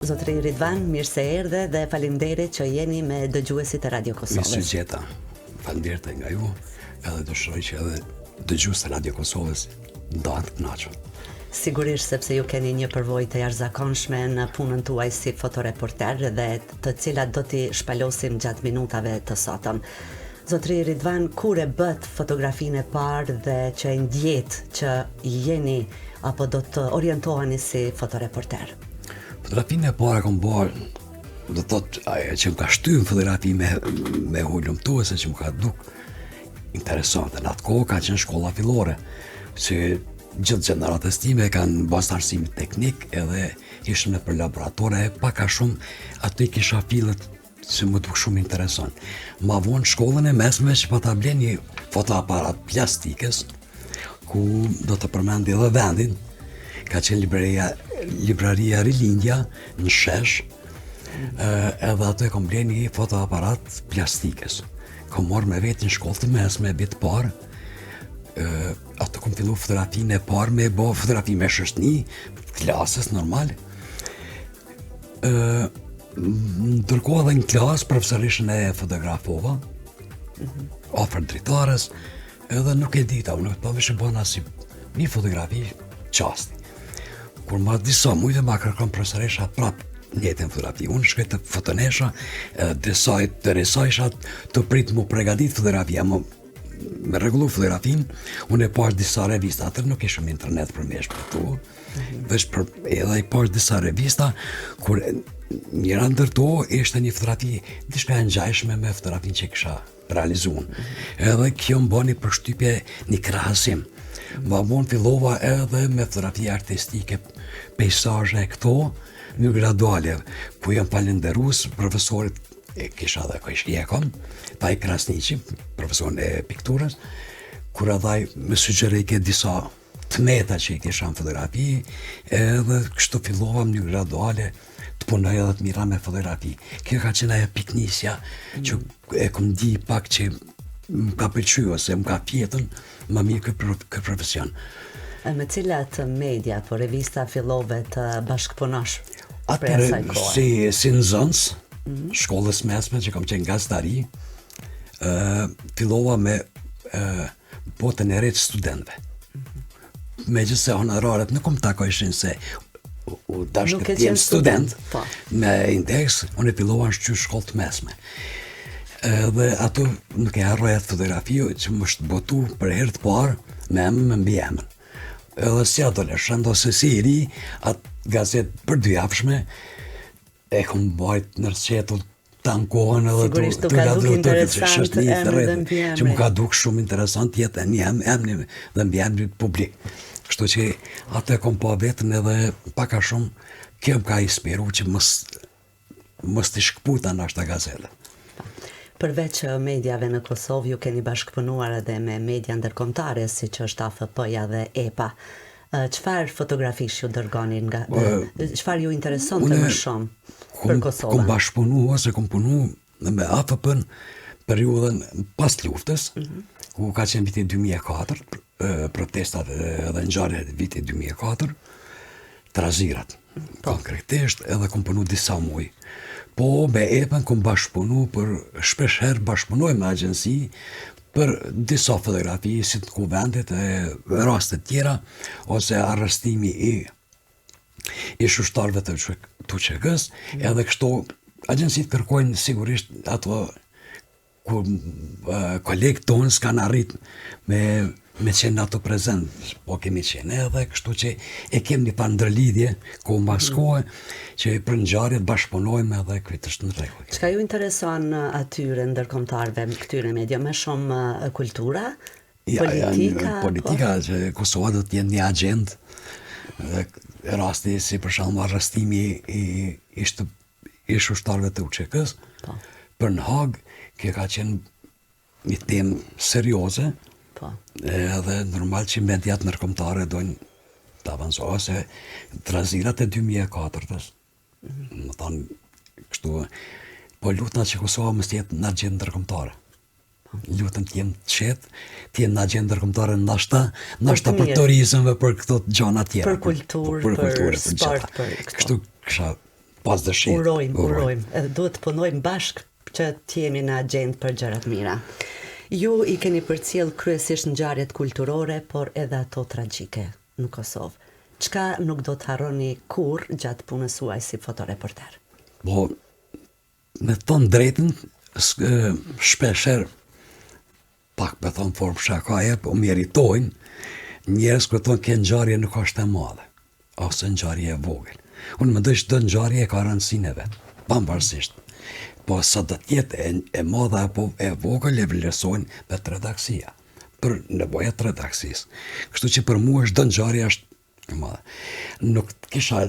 Zotri Ridvan, mirë se erdhe dhe faleminderit që jeni me dëgjuesit e Radio Kosovës. Mirë se gjeta. Faleminderit nga ju, edhe dëshiroj që edhe dëgjuesit e Radio Kosovës ndahen të kënaqur. Sigurisht sepse ju keni një përvojë të jashtëzakonshme në punën tuaj si fotoreporter dhe të cilat do t'i shpalosim gjatë minutave të sotëm. Zotri Ridvan, kur e bët fotografinë e parë dhe që e ndjet që jeni apo do të orientoheni si fotoreporter? Fotografinë e para kom bërë, do të thotë ajo që më ka shtyr fotografi me hulumtuese që më ka duk interesante. Në atë kohë ka qenë shkolla fillore, që gjithë gjeneratës time kanë bas arsim teknik edhe ishën me për laboratore, pak a shumë aty kisha fillet që më duk shumë interesant. Ma vonë shkollën e mesme që pa ta blen një fotoaparat plastikës, ku do të përmendi edhe vendin, ka qenë libraria Rilindja në Shesh, edhe ato e kom blen një fotoaparat plastikës. Kom marrë me vetë në shkollë të mesme, bitë parë, ato kom fillu fotografinë e parë me bo fotografi me shështni, klasës normal. Ndërkohë edhe në klasë, profesorishën e fotografova, ofër dritares, edhe nuk e dita, unë të pavishë bëna si një fotografi qasti. Kur ma disa mujtë ma kërkon profesoresha prap njëtën fotografi. Unë shkoj të fotonesha, të resajsha të pritë mu pregadit fotografia, me regullu fotografin, unë e pash disa revista, atër nuk ishëm internet për me shpëtu, edhe i pash disa revista, kur njëra ndër to ishte një fotografi, dishka e ngjajshme me fotografin që kisha realizuar. Edhe kjo më bani përshtypje një krahasim. Ma vonë fillova edhe me fotografi artistike, pejsazhe këto, një graduale, ku jam falenderus profesorit, kisha dhe Kojshkjekon, taj Krasniqi, profesorin e pikturës, kur adhaj me sugjerej ke disa të meta që i kisha në fotografi, edhe kështu fillova një graduale të punoj edhe të mira me fotografi. Kjo ka qenë ajo piknisja, që e kom di pak që më ka pëlqyer ose më ka fjetën më mirë këtë profesion. Me cilat media, po revista fillove të bashkëpunosh? Atëre, si nxënës, shkollës mesme që kam qenë gazetari, fillova me botën e re të studentëve. Megjithse honoraret nuk më takojshin se u dashkë të jem student, me indeks, unë e fillova në shqyrë shkollë të mesme. Dhe ato nuk e harroj atë fotografi që më është botu për herë të parë me emën me mbi emën. Edhe si adoleshent ose si i ri, atë gazet për 2 javshme e kom bajt në rëqetull të ankohen edhe të ka duk interesant emën dhe mbi emën. Që më ka duk shumë interesant jetë një emën dhe mbi emën publik. Kështu që atë e kom pa vetën edhe paka shumë, kjo më ka inspiru që mos t'i shkputa në ashta gazetë. Përveç mediave në Kosovë, ju keni bashkëpunuar edhe me media ndërkombëtare, si që është AFP-ja dhe EPA. Çfarë fotografish ju dërgonin nga, çfarë ju interesonte më shumë për Kosovën? Kom bashkëpunu ose kom punu me AFP-n periudhën pas luftës, ku ka qenë viti 2004, protestat edhe ngjarjet e vitit 2004, trazirat. Konkretisht edhe kom punu disa muj. Po me EPA-n kom bashkëpunu për shpesh herë bashkëpunoj me agjensi për disa fotografi si të kuvendit e rastet tjera ose arrestimi i shushtarëve të QÇK-s, edhe kështu agjensit kërkojnë sigurisht ato ku kolegë tonë s'kan arrit me qenë ato prezent, po kemi qenë edhe, kështu që e kem një pandrëlidhje, ku maskohe, që për ngjarjet bashkëpunojmë edhe këtë është në rregull. Çka ju intereson atyre ndërkombëtarëve këtyre media, më shumë kultura, politika? Politika, që Kosova do të jenë një agjend, rasti si për shembull arrestimi i shushtarëve të QÇK-s, për në Hag, kjo ka qenë një temë serioze, edhe normal që mediat ndërkombëtare dojnë të avancojnë, ose trazirat e 2004-ës. Më thonë, kështu, po lutna që Kosova mos jetë në agjendë ndërkombëtare. Lutëm të jem të qetë, të jem në agjendë ndërkombëtare ndoshta për turizëm dhe për këto gjëra tjera. Për kulturë, për sport, për këto. Kështu kisha pas dëshirë. Urojmë. Edhe duhet të punojmë bashkë që të jemi në agjendë për gjërat mira. Ju i keni përcjell kryesisht ngjarjet kulturore, por edhe ato tragjike në Kosovë. Çka nuk do të harroni kur gjatë punës suaj si fotoreporter? Po, me thonë drejtën, shpesher, pak me thonë formë shakaje, po meritojnë njerëz kur thonë ke ngjarje nuk është e madhe, ose ngjarje e vogël. Unë mendoj se çdo ngjarje ka rëndësinë e vet, pavarësisht. Po sa do të jetë e madhe apo e vogël e vlerësojnë vetë redaksia, për nevojat e redaksisë. Kështu që për mua çdo ngjarje është e madhe. Nuk kisha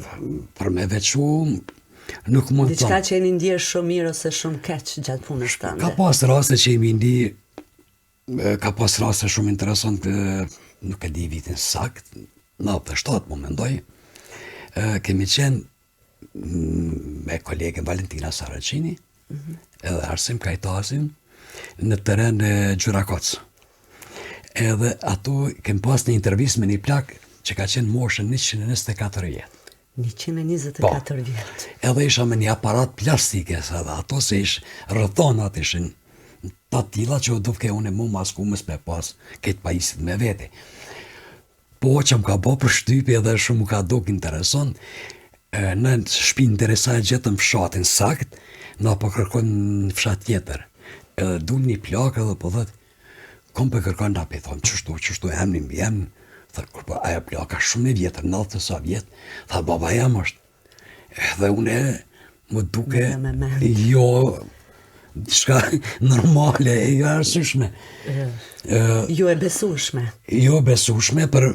për me veçu, nuk mund të diçka që jeni ndjerë shumë mirë ose shumë keq gjatë punës tënde. Ka pas raste që jemi ndi, ka pas raste shumë interesant, nuk e di vitin sakt, 97 më mendoj, kemi qenë me kolegen Valentina Saracini, edhe Arsim Kajtasin, në teren e Gjurakoc. Edhe ato kem pas një intervistë me një plak që ka qenë moshën 124 vjetë. 124 vjetë. Edhe isha me një aparat plastike, edhe ato se rrëthonat ishin të tila që duke unë e mu maskumës me pas këtë pajisit me vete. Po që më ka bo për shtypi edhe shumë më ka duk intereson, në shpi interesaj gjetëm fshatin sakt, na po kërkon në fshat tjetër. Edhe du një plak edhe po dhët, kom për kërkon nga pe thonë, qështu emnin bjem, tha, kur aja plaka shumë e vjetër, 90 sa vjetë, tha, baba jam është. Edhe une më duke, jo, diçka normale, jo arsyshme. Jo e besushme. Jo besushme, për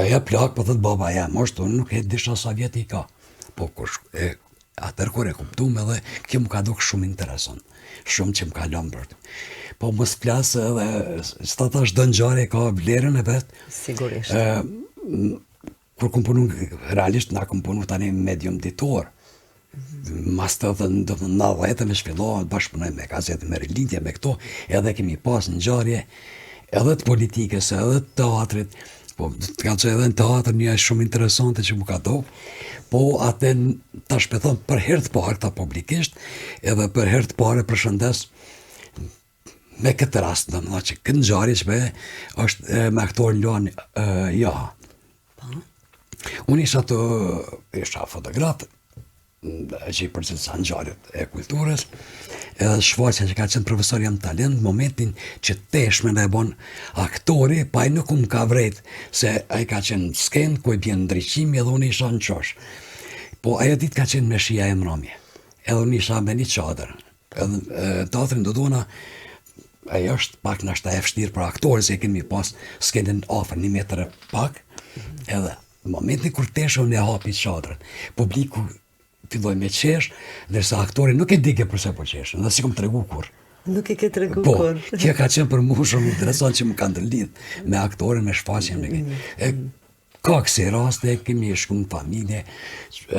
aja plak, po thët baba jam është, unë nuk e disha sa vjetë i ka. Po atër kur e kuptum edhe, kjo më ka duk shumë interesant, shumë që më ka lëmë për të. Po mos flasë edhe, s'ta thash dë ngjarje ka vlerën e vetë. Sigurisht. Kur kom punu, realisht na kom punu tani medium ditor. Mas të 90-ën e shfillohet, bashkëpunoj me gazetë, me Rilindje, me këto, edhe kemi pas ngjarje, edhe të politikës, edhe të teatrit, po të ka që edhe në teatr një shumë interesante që më ka do, po atë ta shpethon për herë të parë ta publikisht, edhe për herë të parë përshëndes me këtë rast, do më dha që këtë ngjarje që është me aktorin Luan Jaha. Unë isha fotograf, që i përcjellsa ngjarjet e kulturës, edhe shfaqja që ka qenë profesor jam talent, momentin që teshme në e bon aktori, pa i nuk më ka vrejt, se a i ka qenë sken, ku i bjen ndryqimi, edhe unë isha në qosh. Po ajo dit ka qenë me shia e mramje, edhe unë isha me një qadër. Edhe teatrin do dona, ajo është pak nashta e vështirë për aktorë, se kemi pas skenin afër 1 metër e pak, edhe në momentin kur teshe unë e hapi qadrën, publiku filloj me qesh, ndërsa aktori nuk e dike përse po qesh, dhe si kom të regu kur. Nuk e ke të regu kur. Po, kjo ka qenë për mu shumë interesant që më kanë ndërlidh me aktorin, me shfaqjen, me ka kësi raste, kemi shku në familje,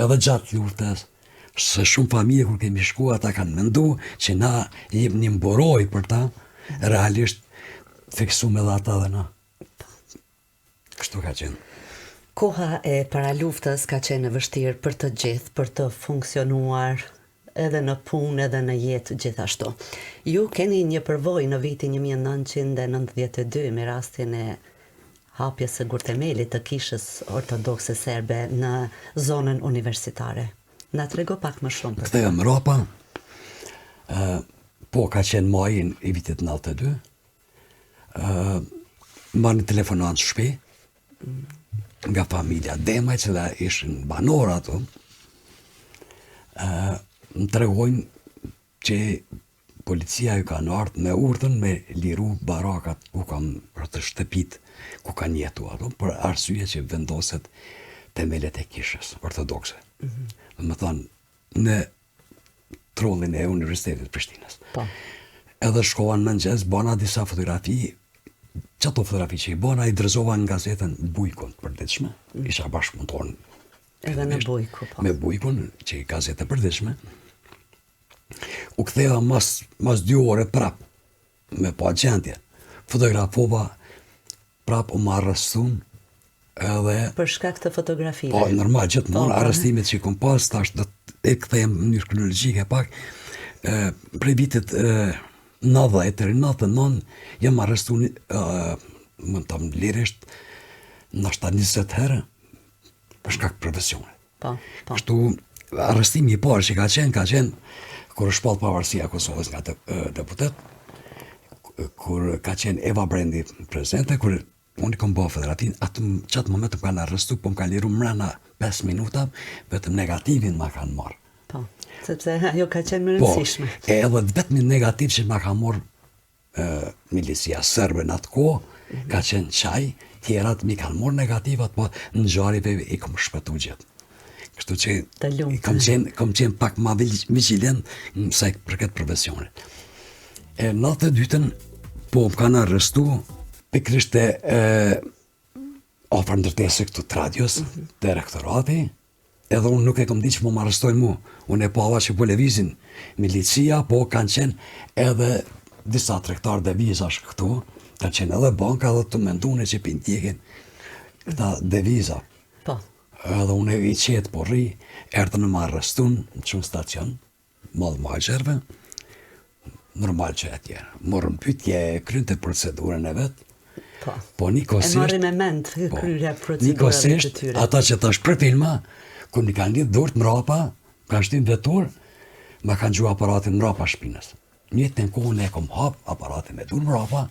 edhe gjatë luftës, se shumë familje kur kemi shku, ata kanë mendu që na jep një mboroj për ta, realisht fiksu me dhe ata dhe na. Kështu ka qenë. Koha e para luftës ka qenë e vështirë për të gjithë, për të funksionuar edhe në punë, edhe në jetë gjithashtu. Ju keni një përvojë në vitin 1992 me rastin e hapjes së gurtemelit të kishës ortodokse serbe në zonën universitare. Na trego pak më shumë për të. Kthejëm mrapa, po ka qenë majin i vitit 92, marrë një telefonat shpi, nga familja Demaj, që da ishin banor ato, më tregojnë që policia ju kanë ardhur me urdhën me liru barakat ku kanë për të shtëpit ku kanë jetu ato, për arsye që vendoset themelet e kishës ortodokse. Dhe më thonë, në trollin e Universitetit Prishtinës. Po. Edhe shkovan në mëngjes, bona disa fotografi, që ato fotografi që i bona, i dërzova në gazetën Bujkun të përditshme, isha bashkëpunëtor edhe në Bujku, po. Me Bujkun, që i gazetë e përditshme, u ktheva mas 2 ore prap, me pa gjendje, fotografova, prap u ma arrestun, edhe... Për shkak të fotografive. Po, normal, gjithmonë, arrestimit që i kom pas, tash e kthejmë në mënyrë kronologjike pak, prej vitit 90 deri 99 jam arrestuar, mund të them lirisht, ndoshta 20 herë për shkak të profesionit. Po. Kështu arrestimi i parë që ka qenë kur është shpall pavarësia e Kosovës nga deputet, kur ka qenë Eva Brendi prezente, kur unë kam bërë federatin, qatë moment më kanë arrestu, po më kanë liru mrena 5 minuta, vetëm negativin ma kanë marrë. Po, sepse ajo ka qenë më rëndësishme. Po, edhe vetëm negativ që ma ka marrë milicia serbe në atë kohë, ka qenë qaj, tjerat mi kanë marrë negativat, po në gjarive i kom shpëtu gjithë. Kështu që kam qenë pak ma vigilent në saj për këtë profesionit. E në të dytën, po më kanë arrestu, pikrisht e ofër ndërtese këtu të radios, të rektorati, edhe unë nuk e kom di që më arrestojnë mu. Unë e pava që po levizin milicia, po kanë qenë edhe disa tregtar devizash këtu, kanë qenë edhe banka dhe të mendune që pintjekin këta deviza. Po. Edhe unë e i qetë po rri, erdhën në më arrestun në qënë stacion, madhë majgjerve, normal që atje. Morën pyetje, kryente procedurën e vetë, po nikosisht... E marrin me mend kryrja procedurave të tyre. Ata që tash për filma, kur mi kanë lidhë dhurt mrapa, kanë shtinë vetur, ma kanë gju aparatin mrapa shpinës. Njëtë në kohën e kom hap aparatin me dur mrapa,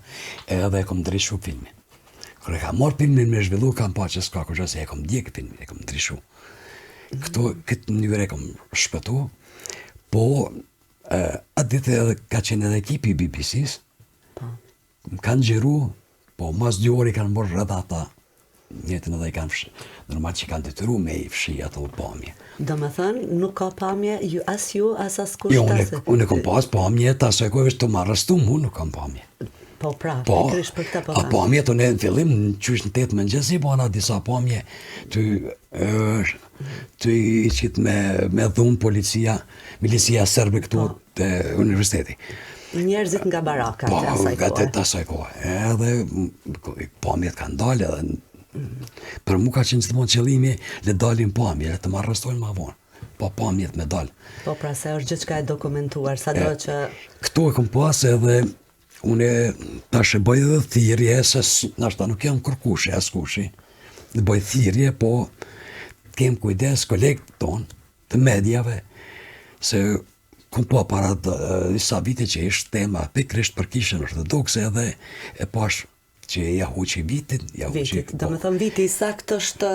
edhe e kom drishu filmin. Kër e kam marrë filmin me zhvillu, kam pa që s'ka kërgjë se e kom djekë filmin, e kom drishu. Këtë mënyrë e kom shpëtu, po atë ditë edhe ka qenë edhe ekipi BBC-s, më kanë gjeru, po mas 2 orë i kanë bërë rrëdhata, njëtën edhe i kanë fshi. Normal që kanë detyru me i fshi ato pamje. Do me thënë, nuk ka pamje as ju, as kush jo, unë e kom pas pamje, ta se kojve që të më arrestu mu, nuk kam pamje. Po pra, pikrish për këta po thënë. Pamje të në fillim, në qysh në 8 mëngjesi, po ana disa pamje, të i qitë me dhunë milicia serbe këtu të universiteti. Njerëzit nga baraka të asaj kohë. Po, të asaj kohë. Edhe pamjet kanë dalë edhe për mu ka qenë gjithmonë qëllimi le dalin pamje, le të më arrestojnë ma vonë. Po pamjet me dalë. Po pra se është gjithë ka e dokumentuar, sa do që... Këtu e kom pas edhe une tash e bëj edhe thirrje, se nashta nuk jam kërkushi, as kushi. Dhe bëj thirrje, po kem kujdes kolegët tonë, të medjave, se kom po para disa vite që ishtë tema pikrisht për kishën ortodokse edhe e pash që ja huqi vitit. Do me thëmë viti sakt është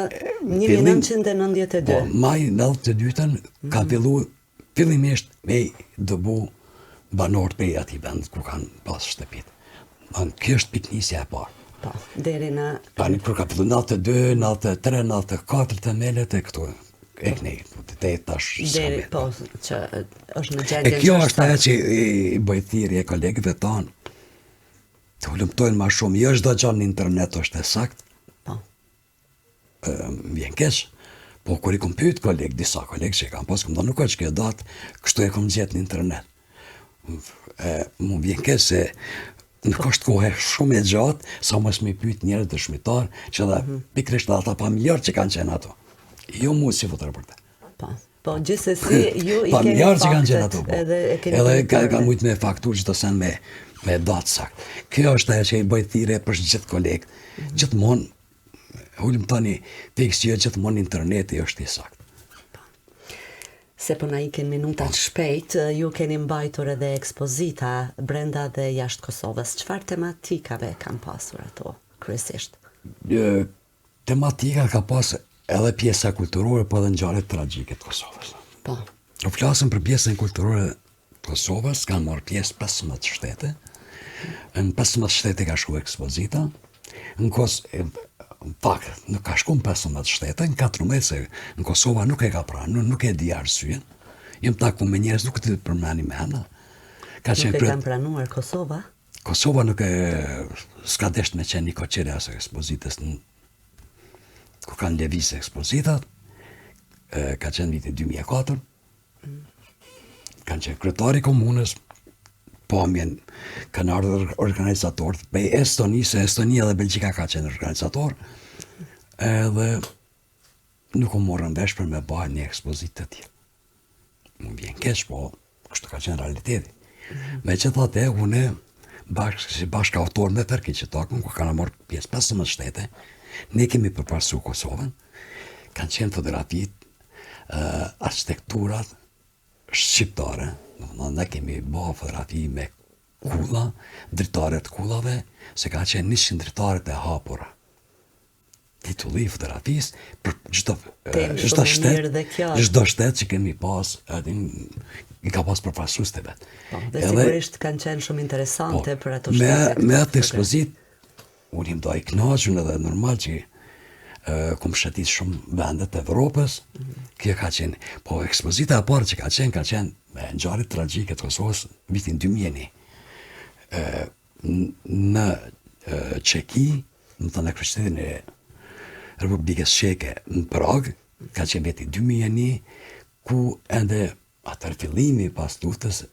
1992. Po, maj 92-ën ka fillu fillimisht me dëbu banorët për ati vend ku kanë pas shtëpit. Kjo është piknisja e parë. Po, deri në... Tani kur ka fillu 92, 93, 94 të melet e këtu. E kënej, të e tash deri, po, që është në gjendje... E kjo është aja që i bëjthiri e kolegëve tonë, të hullumtojnë ma shumë, jo është do gjanë në internet është e sakt, po. Vjen keq, po kur i kom pyet kolegë, disa kolegë që i kam pas, kom da nuk është kjo datë, kështu e kom gjetë në internet. Mu vjen keq se në kështë kohë shumë e gjatë, sa mos me pyet njerëz dëshmitar, që dhe pikrisht dhe ata familjarë që kanë qenë ato. Jo mu si fotoreporter. Po, gjithsesi, ju i keni familjarë që kanë qenë ato, edhe kanë mujtë me faktur që të sen me datë sakt. Kjo është ajo që i bëjt thirrje për gjithë kolegët. Gjithmonë, hullim tani, fiks që gjithmonë interneti është i sakt. Se po na ikin minutat shpejt, ju keni mbajtur edhe ekspozita brenda dhe jashtë Kosovës. Çfarë tematikave kanë pasur ato, kryesisht? Tematika ka pas edhe pjesa kulturore, po edhe ngjarjet tragjike të Kosovës. Po. Do flasim për pjesën kulturore të Kosovës, kanë marrë pjesë 15 shtete. Në 15 shtete ka shku ekspozita. Në fakt, nuk ka shku në 15 shtete, në 14 se në Kosova nuk e ka pranë, nuk e di arsyen. Jem taku me njerëz, nuk të përmeni me hana. Nuk e kanë pranuar Kosova? Kosova nuk s'ka desht me qenë një koqere asë ekspozitës ku kanë lëvizë ekspozitat, ka qenë viti 2004, kanë qenë kryetari komunës, pamjen kanë ardhur organizatorët, pe Estonisë, Estonia dhe Belgjika ka qenë organizator, edhe nuk u morën vesh për me bëjë një ekspozitë të tillë. më vjen keq, po kështu ka qenë realiteti. Me që thate, une si bashkë autor me Ferki Qetakun, ku kanë marrë pjesë 15 shtete, ne kemi përparsu Kosovën, kanë qenë fotografit, arkitekturat shqiptare, ne kemi bërë fotografi me kulla, dritaret kullave, se ka qenë 100 dritaret e hapura. Titulli i fotografisë për çdo shtet që kemi pas, i ka pas përfaqësues të vet. Dhe sigurisht kanë qenë shumë interesante për ato shtete. Me atë ekspozit, unë jam do i kënaqur edhe normal që kom shëtit shumë vendet e Evropës, kjo ka qenë, po ekspozita e parë që ka qenë me ngjarjet tragjike të Kosovës vitin 2001. Në Çeki, në të në kryeqytetin e Republikës Çeke në Prag, ka qenë veti 2001, ku ende atër fillimi pas luftës,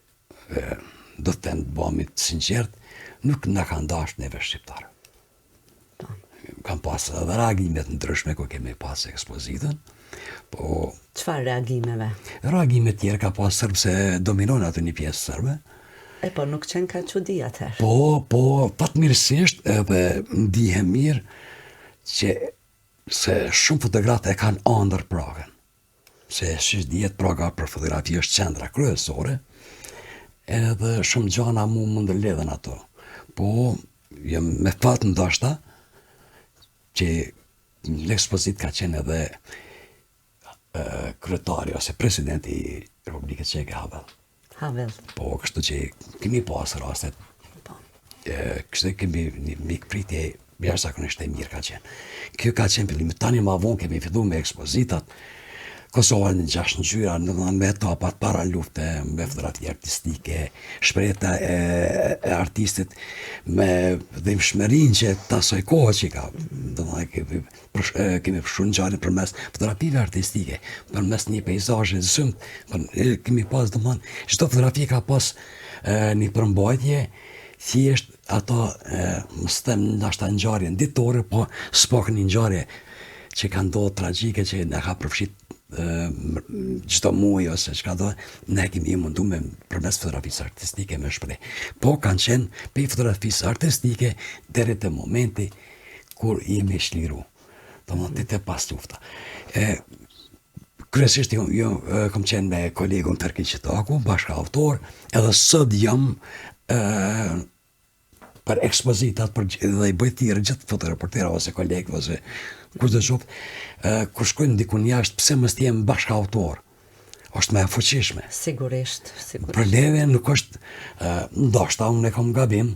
do të bëhemi të sinqert, nuk na ka dashur neve shqiptarë. Kam pas edhe reagimet ndryshme ku kemi pas ekspozitën, po... Çfarë reagimeve? Reagime tjerë ka pas sërbë se dominon atë një pjesë sërbe. Po nuk qenë ka çudi atëherë. Po, fatmirësisht edhe ndihem mirë që se shumë fotografë e kanë ëndër Pragën. Se si dihet Praga për fotografi është qendra kryesore, edhe shumë gjana mu mund të lidhen ato. Po, jam me fat ndoshta që l'expozit ka qenë edhe kryetari ose presidenti i Republikës Çeke Havel. Po, kështu që kemi pas rastet. Kështu kemi një mikpritje jashtëzakonisht e mirë ka qenë. Kjo ka qenë fillimi. Tani ma vonë kemi filluar me ekspozitat. Kosova në 6 ngjyra, me etapat para lufte, me fotografi artistike, shprehta e artistit, me dhimbshmërinë që të asaj kohe që ka. Kemi përshuar ngjarje përmes fotografive artistike, përmes një peizazhi zymt, kemi pas çdo fotografi ka pas një përmbajtje, thjesht ato mos them ndoshta ngjarje ditore, po s'pak një ngjarje që ka ndodhur tragjike që na ka përfshit çdo muaj ose çka do, ne kemi mundu me përmes fotografisë artistike me shpreh. Po kanë qenë pe fotografisë artistike deri te momenti kur jemi shliru. Domethënë te pas lufta. Kryesisht jo kam qenë me kolegun Ferki Qetaku, bashkëautor, edhe sot jam për ekspozitat, dhe i bëj thirrje gjithë fotoreportera ose kolegë ose kush do qoftë, kur shkojnë dikun jashtë, pse mos të jem bashkëautor? Është më e fuqishme. Sigurisht. Problemi nuk është, ndoshta unë e kam gabim,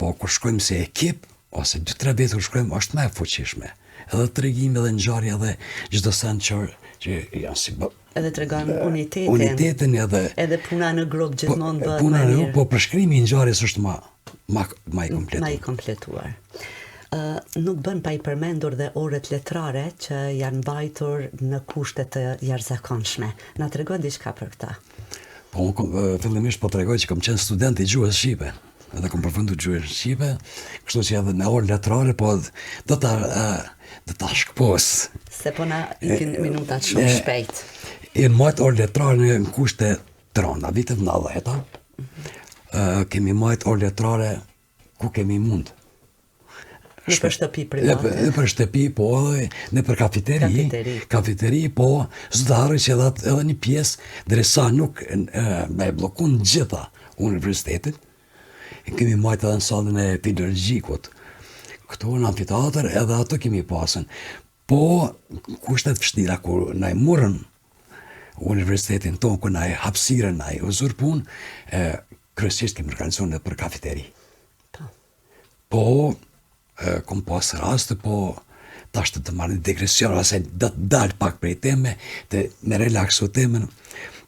po kur shkojmë si ekip, ose 2-3 vjet kur shkojmë, është më e fuqishme. Edhe tregimi dhe ngjarja dhe çdo sen që janë si edhe tregon unitetin. Unitetin edhe puna në grup gjithmonë bëhet. Puna në grup, po përshkrimi i ngjarjes është më i kompletuar. Ma i kompletuar. Nuk bën pa i përmendur dhe orët letrare që janë mbajtur në kushte të jashtëzakonshme. Na tregoj diçka për këtë. Po, fillimisht po tregoj që kam qenë student i gjuhës shqipe. Edhe kam përfunduar gjuhën shqipe, kështu që edhe në orë letrare, po do ta shkpos. Se po na ikin minutat shumë shpejt. I majtë orë letrare në kushte të rënda, vitet 90-ta, kemi majtë orë letrare ku kemi mund. Në për shtëpi private. Në për shtëpi, po edhe në për kafeteri, po s'do harroj që edhe një pjesë, derisa nuk me bllokun gjitha universitetit, kemi majtë edhe në sallën e filologjikut. Këtu në amfiteatër edhe ato kemi pasën. Po, kushtet vështira kur na i morën universitetin tonë, kur na i hapësirën, na i uzurpun, kryesisht kemi organizuar në për kafeteri. Po, kom pas raste, po tash të marrë një digresion, ose do të dalë pak prej teme, të me relaksu temen,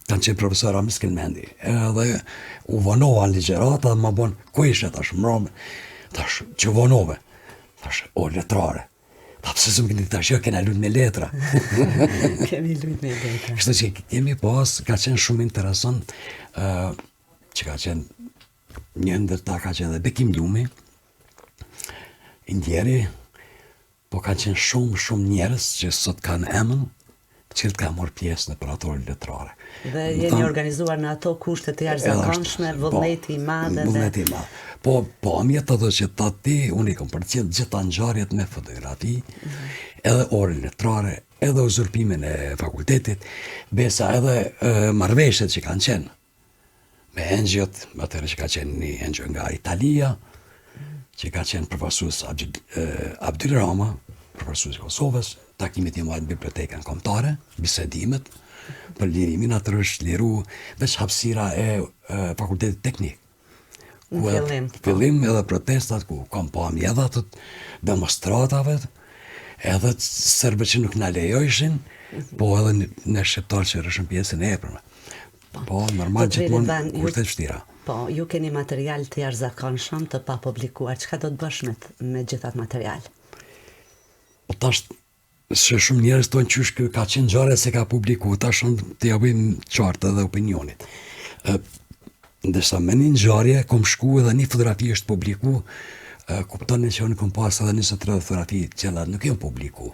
kanë qenë profesor Amis Kelmendi, edhe u vonova në ligjerata, dhe ma bon, ku ishe, tash mrome, tash që vonove, tash letrare, ta pëse së më këni tash, jo kena lujt me letra. Kemi lujt me letra. Kështu që kemi pas, ka qenë shumë interesant, që ka qenë një ndër ta ka qenë dhe Bekim Ljumi, Indjeri, po ka qenë shumë njerës që sot kanë emën, cilët ka marrë pjesë në operatorën letrare. Dhe jeni organizuar në ato kushte të jashtëzakonshme, vullneti i madh dhe vullneti i madh. Po amjet ato që ti, unë i kam përcjell gjitha ngjarjet me fotografi, edhe orën letrare, edhe uzurpimin e fakultetit, besa edhe marrëveshjet që kanë qenë me engjët, atëherë që ka qenë një engjë nga Italia, që ka qenë përfaqësues Abdyl Rama, përfaqësues i Kosovës, takimit i marrë në bibliotekën kombëtare, bisedimet, për lirimin atër është liru veç hapësira e fakultetit teknik. Fillim edhe protestat, ku kam pamje edhe të demonstratave, edhe serbë që nuk na lejojshin, po edhe në shqiptar që rëshën pjesën e epërme. Po, normal gjithmonë kushtet vështira. Po, ju keni material të jashtëzakonshëm të pa publikuar. Çka do të bësh me gjithat material? Po tash, se shumë njerëz tonë qysh ka qenë ngjarje se ka publiku, tash të ja bëjmë qartë edhe opinionit. Ndërsa me një ngjarje kom shku edhe një fotografi është publiku, kuptoni që unë kom pas edhe 20-30 fotografi që nuk janë publiku.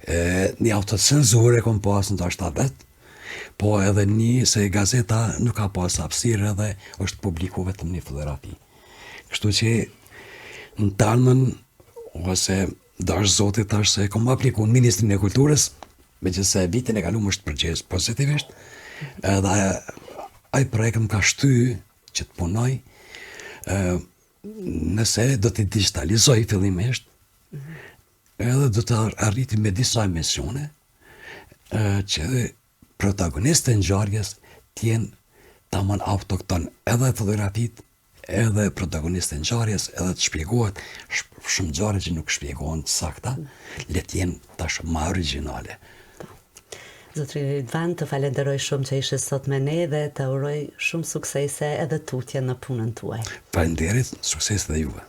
Një autocenzurë kom pas në të vet, po edhe një se gazeta nuk ka pas hapësirë edhe është publiku vetëm një fotografi. Kështu që në tanën, ose dash zotit tash se kom apliku në Ministrin e Kulturës, megjithëse vitin e kaluar është përgjes pozitivisht, edhe ai projekt më ka shty që të punoj, nëse do të digitalizoj fillimisht, edhe do të arriti me disa emisione, që protagonistë e ngjarjes t'jenë tamam autokton, edhe fotografit, edhe protagonistë e ngjarjes, edhe të shpjegohet shumë ngjarje që nuk shpjegohen sakta, le t'jenë tash më origjinale. Zotri Ridvan, të falenderoj shumë që ishe sot me ne dhe të uroj shumë suksese edhe tutje në punën tuaj. Faleminderit, sukses dhe juve.